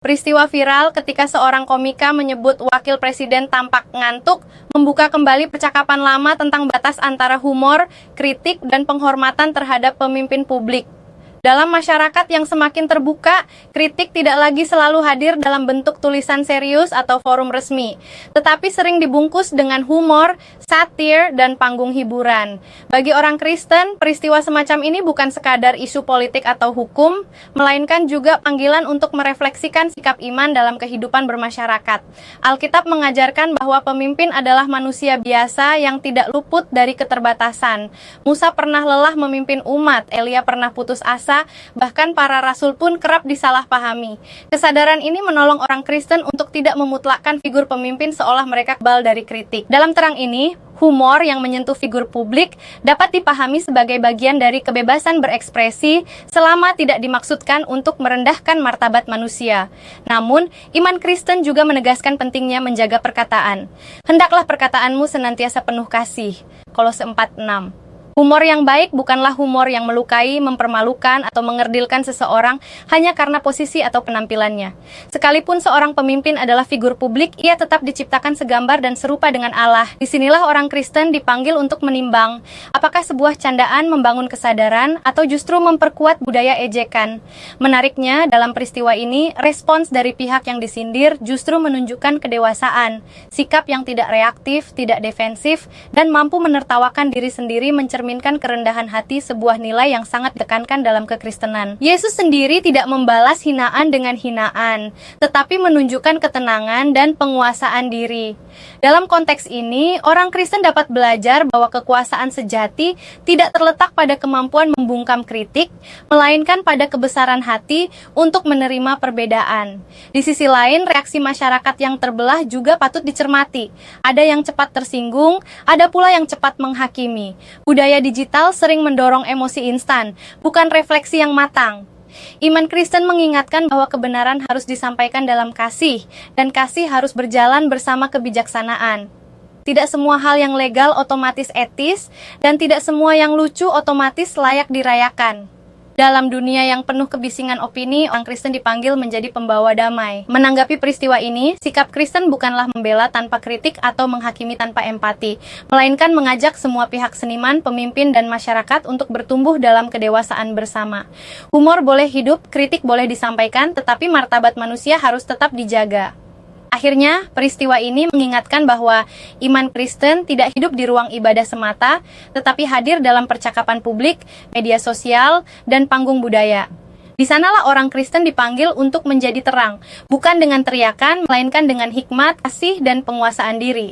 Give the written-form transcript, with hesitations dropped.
Peristiwa viral ketika seorang komika menyebut wakil presiden tampak ngantuk membuka kembali percakapan lama tentang batas antara humor, kritik, dan penghormatan terhadap pemimpin publik. Dalam masyarakat yang semakin terbuka, kritik tidak lagi selalu hadir dalam bentuk tulisan serius atau forum resmi, tetapi sering dibungkus dengan humor, satir, dan panggung hiburan. Bagi orang Kristen, peristiwa semacam ini bukan sekadar isu politik atau hukum, melainkan juga panggilan untuk merefleksikan sikap iman dalam kehidupan bermasyarakat. Alkitab mengajarkan bahwa pemimpin adalah manusia biasa yang tidak luput dari keterbatasan. Musa pernah lelah memimpin umat, Elia pernah putus asa, bahkan para rasul pun kerap disalahpahami. Kesadaran ini menolong orang Kristen untuk tidak memutlakkan figur pemimpin seolah mereka kebal dari kritik. Dalam terang ini, humor yang menyentuh figur publik dapat dipahami sebagai bagian dari kebebasan berekspresi selama tidak dimaksudkan untuk merendahkan martabat manusia. Namun, iman Kristen juga menegaskan pentingnya menjaga perkataan. Hendaklah perkataanmu senantiasa penuh kasih. Kolose 4:6. Humor yang baik bukanlah humor yang melukai, mempermalukan, atau mengerdilkan seseorang hanya karena posisi atau penampilannya. Sekalipun seorang pemimpin adalah figur publik, ia tetap diciptakan segambar dan serupa dengan Allah. Disinilah orang Kristen dipanggil untuk menimbang, apakah sebuah candaan membangun kesadaran atau justru memperkuat budaya ejekan. Menariknya, dalam peristiwa ini, respons dari pihak yang disindir justru menunjukkan kedewasaan, sikap yang tidak reaktif, tidak defensif, dan mampu menertawakan diri sendiri mencerminkan kerendahan hati, sebuah nilai yang sangat ditekankan dalam kekristenan. Yesus sendiri tidak membalas hinaan dengan hinaan, tetapi menunjukkan ketenangan dan penguasaan diri. Dalam konteks ini, orang Kristen dapat belajar bahwa kekuasaan sejati tidak terletak pada kemampuan membungkam kritik, melainkan pada kebesaran hati untuk menerima perbedaan. Di sisi lain, reaksi masyarakat yang terbelah juga patut dicermati. Ada yang cepat tersinggung, ada pula yang cepat menghakimi. Budaya digital sering mendorong emosi instan, bukan refleksi yang matang. Iman Kristen mengingatkan bahwa kebenaran harus disampaikan dalam kasih, dan kasih harus berjalan bersama kebijaksanaan. Tidak semua hal yang legal otomatis etis, dan tidak semua yang lucu otomatis layak dirayakan. Dalam dunia yang penuh kebisingan opini, orang Kristen dipanggil menjadi pembawa damai. Menanggapi peristiwa ini, sikap Kristen bukanlah membela tanpa kritik atau menghakimi tanpa empati, melainkan mengajak semua pihak seniman, pemimpin, dan masyarakat untuk bertumbuh dalam kedewasaan bersama. Humor boleh hidup, kritik boleh disampaikan, tetapi martabat manusia harus tetap dijaga. Akhirnya, peristiwa ini mengingatkan bahwa iman Kristen tidak hidup di ruang ibadah semata, tetapi hadir dalam percakapan publik, media sosial, dan panggung budaya. Di sanalah orang Kristen dipanggil untuk menjadi terang, bukan dengan teriakan, melainkan dengan hikmat, kasih, dan penguasaan diri.